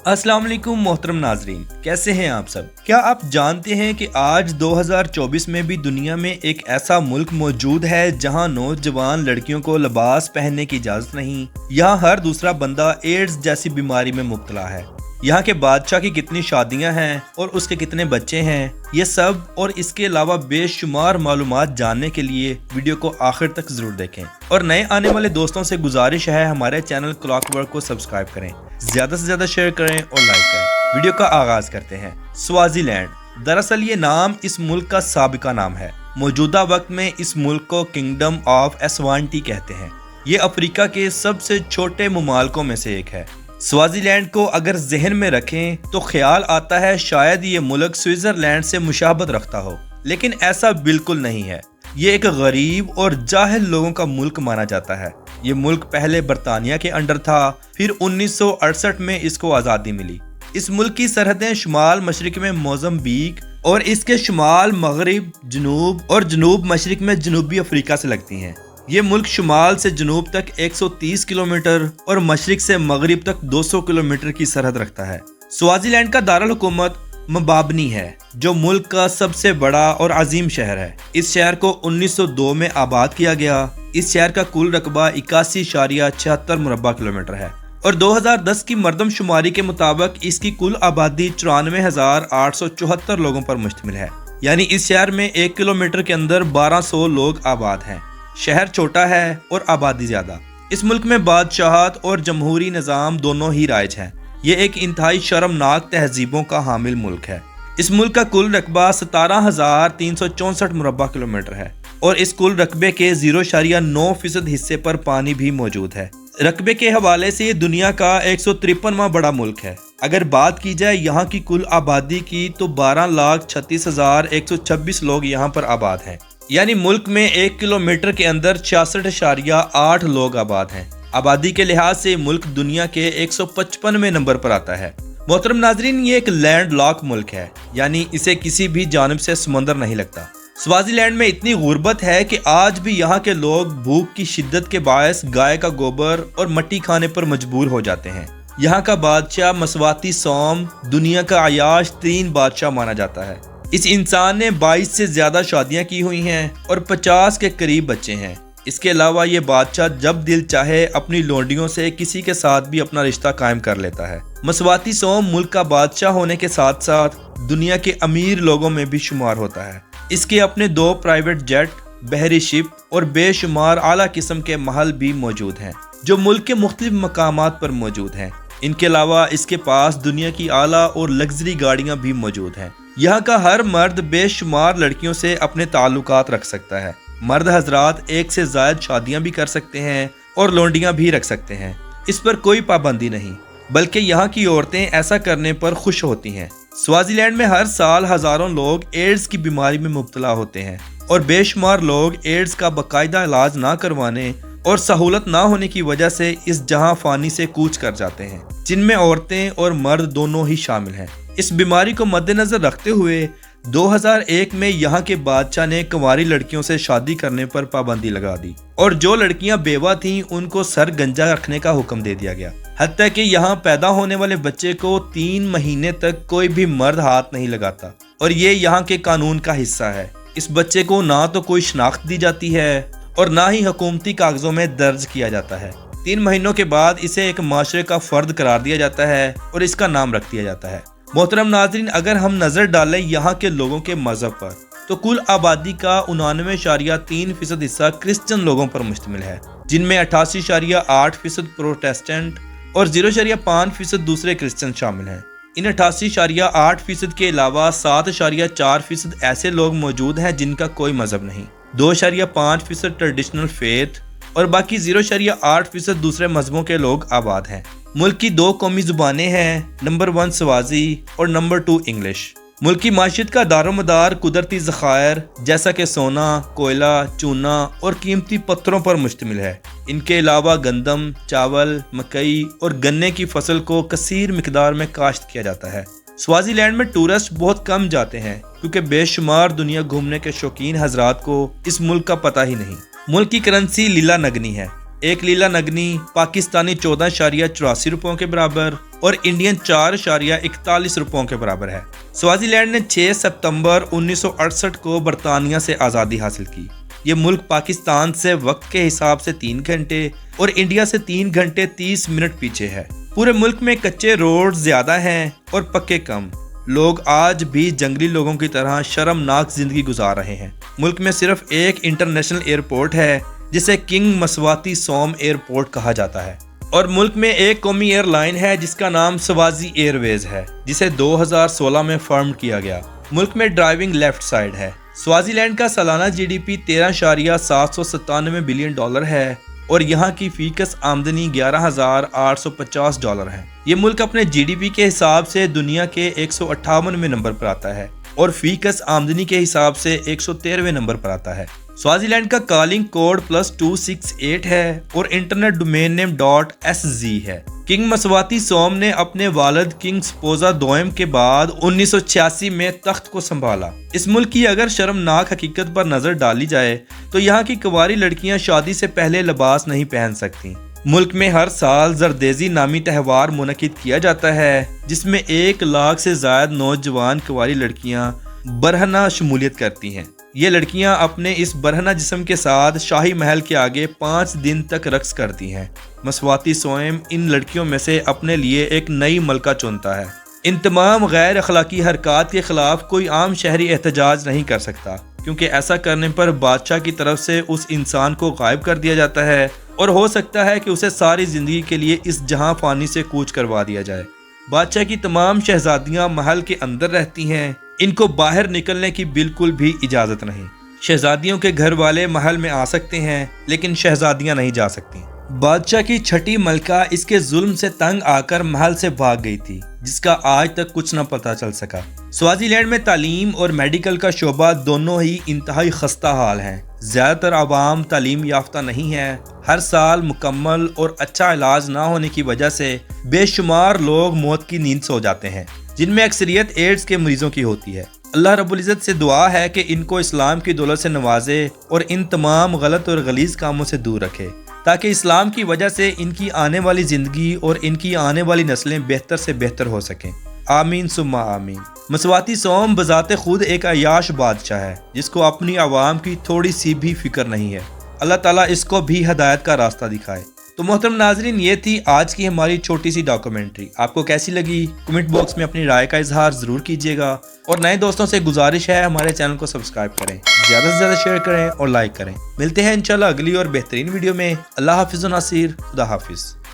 अस्सलाम वालेकुम मोहतरम नाजरीन, कैसे हैं आप सब। क्या आप जानते हैं कि आज 2024 में भी दुनिया में एक ऐसा मुल्क मौजूद है जहां नौजवान लड़कियों को लिबास पहनने की इजाजत नहीं। यहाँ हर दूसरा बंदा एड्स जैसी बीमारी में मुब्तला है। यहाँ के बादशाह की कितनी शादियां हैं और उसके कितने बच्चे हैं, ये सब और इसके अलावा बेशुमार मालूमात जानने के लिए वीडियो को आखिर तक जरूर देखें। और नए आने वाले दोस्तों से गुजारिश है हमारे चैनल क्लॉकवर्क को सब्सक्राइब करें, ज्यादा से ज्यादा शेयर करें और लाइक करें। वीडियो का आगाज करते हैं। स्वाजीलैंड, दरअसल ये नाम इस मुल्क का साबिका नाम है। मौजूदा वक्त में इस मुल्क को किंगडम ऑफ एस्वांटी कहते हैं। ये अफ्रीका के सबसे छोटे ममालिकों में से एक है। स्वाजीलैंड को अगर जहन में रखें तो ख्याल आता है शायद ये मुल्क स्विट्जरलैंड से मुशाबत रखता हो, लेकिन ऐसा बिल्कुल नहीं है। ये एक गरीब और जाहिल लोगों का मुल्क माना जाता है। ये मुल्क पहले बरतानिया के अंडर था, फिर 1968 में इसको आज़ादी मिली। इस मुल्क की सरहदें शुमाल मशरिक में मोज़म्बिक और इसके शुमाल मगरिब, जनूब और जनूब मशरिक में जनूबी अफ्रीका से लगती हैं। ये मुल्क शुमाल से जनूब तक 130 किलोमीटर और मशरिक से मगरिब तक 200 किलोमीटर की सरहद रखता है। स्वाजीलैंड का दारुल हुकूमत मबाबनी है, जो मुल्क का सबसे बड़ा और अजीम शहर है। इस शहर को 1902 में आबाद किया गया। इस शहर का कुल रकबा 81.76 मुरब्बा किलोमीटर है और 2010 की मरदमशुमारी के मुताबिक इसकी कुल आबादी 94,874 लोगों पर मुश्तमिल है। यानी इस शहर में 1 किलोमीटर के अंदर 1200 लोग आबाद हैं। शहर छोटा है और आबादी ज्यादा। इस मुल्क में बादशाहत और जमहूरी निज़ाम दोनों ही राइज हैं। ये एक इंतहाई शर्मनाक तहजीबों का हामिल मुल्क है। इस मुल्क का कुल रकबा 17,364 मुरब्बा किलोमीटर है और इस कुल रकबे के 0.9% हिस्से पर पानी भी मौजूद है। रकबे के हवाले से ये दुनिया का 153वां बड़ा मुल्क है। अगर बात की जाए यहाँ की कुल आबादी की तो 12,36,126 लोग यहाँ पर आबाद हैं। यानी मुल्क में 1 किलोमीटर के अंदर 66.8 लोग आबाद हैं। आबादी के लिहाज से मुल्क दुनिया के 155वें नंबर पर आता है। मोहतरम नाजरीन, ये एक लैंड लॉक मुल्क है, यानी इसे किसी भी जानिब से समंदर नहीं लगता। स्वाजीलैंड में इतनी गुर्बत है कि आज भी यहाँ के लोग भूख की शिद्दत के बायस गाय का गोबर और मट्टी खाने पर मजबूर हो जाते हैं। यहाँ का बादशाह मसवाती सोम दुनिया का अयाश 3 बादशाह माना जाता है। इस इंसान ने 22 से ज्यादा शादियां की हुई हैं और 50 के करीब बच्चे हैं। इसके अलावा ये बादशाह जब दिल चाहे अपनी लोंडियों से किसी के साथ भी अपना रिश्ता कायम कर लेता है। मसवाती सोम मुल्क का बादशाह होने के साथ साथ दुनिया के अमीर लोगों में भी शुमार होता है। इसके अपने 2 प्राइवेट जेट, बहरी शिप और बेशुमार आला किस्म के महल भी मौजूद हैं, जो मुल्क के मुख्तलिफ मकामात पर मौजूद हैं। इनके अलावा इसके पास दुनिया की आला और लग्जरी गाड़ियां भी मौजूद हैं। यहाँ का हर मर्द बेशुमार लड़कियों से अपने ताल्लुकात रख सकता है। मर्द हजरात 1 से ज्यादा शादियां भी कर सकते हैं और लोंडियां भी रख सकते हैं। इस पर कोई पाबंदी नहीं, बल्कि यहाँ की औरतें ऐसा करने पर खुश होती हैं। स्वाजीलैंड में हर साल हजारों लोग एड्स की बीमारी में मुब्तला होते हैं और बेशुमार लोग एड्स का बाकायदा इलाज ना करवाने और सहूलत ना होने की वजह से इस जहां फानी से कूच कर जाते हैं, जिनमें औरतें और मर्द दोनों ही शामिल हैं। इस बीमारी को मद्देनजर रखते हुए 2001 में यहाँ के बादशाह ने कुंवारी लड़कियों से शादी करने पर पाबंदी लगा दी और जो लड़कियां बेवा थीं उनको सर गंजा रखने का हुक्म दे दिया गया। हत्ता कि यहाँ पैदा होने वाले बच्चे को 3 महीने तक कोई भी मर्द हाथ नहीं लगाता और ये यहाँ के कानून का हिस्सा है। इस बच्चे को ना तो कोई शनाख्त दी जाती है और ना ही हुकूमती कागजों में दर्ज किया जाता है। 3 महीनों के बाद इसे एक माशरे का फर्द करार दिया जाता है और इसका नाम रख दिया जाता है। मोहतरम नाजरीन, अगर हम नजर डालें यहाँ के लोगों के मजहब पर तो कुल आबादी का 99.3% हिस्सा क्रिश्चियन लोगों पर मुश्तमिल है, जिनमें 88.8% प्रोटेस्टेंट और 0.5% दूसरे क्रिश्चियन शामिल हैं। इन 88.8% के अलावा 7.4% ऐसे लोग मौजूद हैं जिनका कोई मजहब नहीं, 2.5% ट्रेडिशनल फेथ और बाकी 0.8% दूसरे मजहबों के लोग आबाद हैं। मुल्क की 2 कौमी जुबानें हैं, नंबर 1 स्वाजी और नंबर 2 इंग्लिश। मुल्क की माशियत का दारोमदार कुदरती ज़खायर जैसा कि सोना, कोयला, चूना और कीमती पत्थरों पर मुश्तमिल है। इनके अलावा गंदम, चावल, मकई और गन्ने की फसल को कसीर मिकदार में काश्त किया जाता है। स्वाजीलैंड में टूरिस्ट बहुत कम जाते हैं क्योंकि बेशुमार दुनिया घूमने के शौकीन हजरात को इस मुल्क का पता ही नहीं। मुल्क की करेंसी लीला नगनी है। एक लीला नगनी पाकिस्तानी 14.84 रुपयों के बराबर और इंडियन 4.41 रुपयों के बराबर है। स्वाजीलैंड ने 6 सितंबर 1968 को बरतानिया से आज़ादी हासिल की। ये मुल्क पाकिस्तान से वक्त के हिसाब से 3 घंटे और इंडिया से 3 घंटे 30 मिनट पीछे है। पूरे मुल्क में कच्चे रोड ज्यादा हैं और पक्के कम। लोग आज भी जंगली लोगों की तरह शर्मनाक जिंदगी गुजार रहे हैं। मुल्क में सिर्फ एक इंटरनेशनल एयरपोर्ट है जिसे किंग मसवाती सोम एयरपोर्ट कहा जाता है और मुल्क में एक कौमी एयरलाइन है जिसका नाम स्वाजी एयरवेज है, जिसे 2016 में फॉर्म किया गया। मुल्क में ड्राइविंग लेफ्ट साइड है। स्वाजीलैंड का सालाना जीडीपी 13.797 बिलियन डॉलर है और यहाँ की फीकस आमदनी $11,850 है। ये मुल्क अपने जीडीपी के हिसाब से दुनिया के 158वें नंबर पर आता है और फीकस आमदनी के हिसाब से 113वें नंबर पर आता है। स्वाजीलैंड का कॉलिंग कोड +268 है और इंटरनेट डोमेन नेम .SG है। किंग मसवाती सोम ने अपने वालिद किंग स्पोजा दोयम के बाद 1986 में तख्त को संभाला। इस मुल्क की अगर शर्मनाक हकीकत पर नजर डाली जाए तो यहाँ की कुंवारी लड़कियां शादी से पहले लिबास नहीं पहन सकती। मुल्क में हर साल जरदेजी नामी त्यौहार मुनक्किद किया जाता है जिसमें 1 लाख से ज्यादा नौजवान कुंवारी लड़कियां बरहना शमूलियत करती हैं। ये लड़कियां अपने इस बरहना जिस्म के साथ शाही महल के आगे 5 दिन तक रक्स करती हैं। मसवाती सोएम इन लड़कियों में से अपने लिए एक नई मलका चुनता है। इन तमाम गैर अखलाकी हरकत के खिलाफ कोई आम शहरी एहतजाज नहीं कर सकता, क्योंकि ऐसा करने पर बादशाह की तरफ से उस इंसान को गायब कर दिया जाता है और हो सकता है कि उसे सारी जिंदगी के लिए इस जहां फानी से कूच करवा दिया जाए। बादशाह की तमाम शहजादियां महल के अंदर रहती हैं। इनको बाहर निकलने की बिल्कुल भी इजाजत नहीं। शहजादियों के घर वाले महल में आ सकते हैं लेकिन शहजादियां नहीं जा सकती। बादशाह की छठी मलका इसके जुल्म से तंग आकर महल से भाग गई थी, जिसका आज तक कुछ न पता चल सका। स्वाजीलैंड में तालीम और मेडिकल का शोबा दोनों ही इंतहाई खस्ता हाल हैं। ज्यादातर आवाम तालीम याफ्ता नहीं है। हर साल मुकम्मल और अच्छा इलाज ना होने की वजह से बेशुमार लोग मौत की नींद सो जाते हैं, जिनमें अक्सरियत एड्स के मरीजों की होती है। अल्लाह रब्बुल इज़्ज़त से दुआ है कि इनको इस्लाम की दौलत से नवाजे और इन तमाम गलत और गलीज कामों से दूर रखे, ताकि इस्लाम की वजह से इनकी आने वाली ज़िंदगी और इनकी आने वाली नस्लें बेहतर से बेहतर हो सकें। आमीन सुम्मा आमीन। मसवाती सोम बजाते खुद एक अयाश बादशाह है जिसको अपनी आवाम की थोड़ी सी भी फिक्र नहीं है। अल्लाह ताला इसको भी हदायत का रास्ता दिखाए। तो मोहतरम नाजरीन, ये थी आज की हमारी छोटी सी डॉक्यूमेंट्री। आपको कैसी लगी कमेंट बॉक्स में अपनी राय का इजहार ज़रूर कीजिएगा और नए दोस्तों से गुजारिश है हमारे चैनल को सब्सक्राइब करें, ज़्यादा से ज़्यादा शेयर करें और लाइक करें। मिलते हैं इंशाल्लाह अगली और बेहतरीन वीडियो में। अल्लाह हाफिज़ व नासिर, खुदा हाफिज़।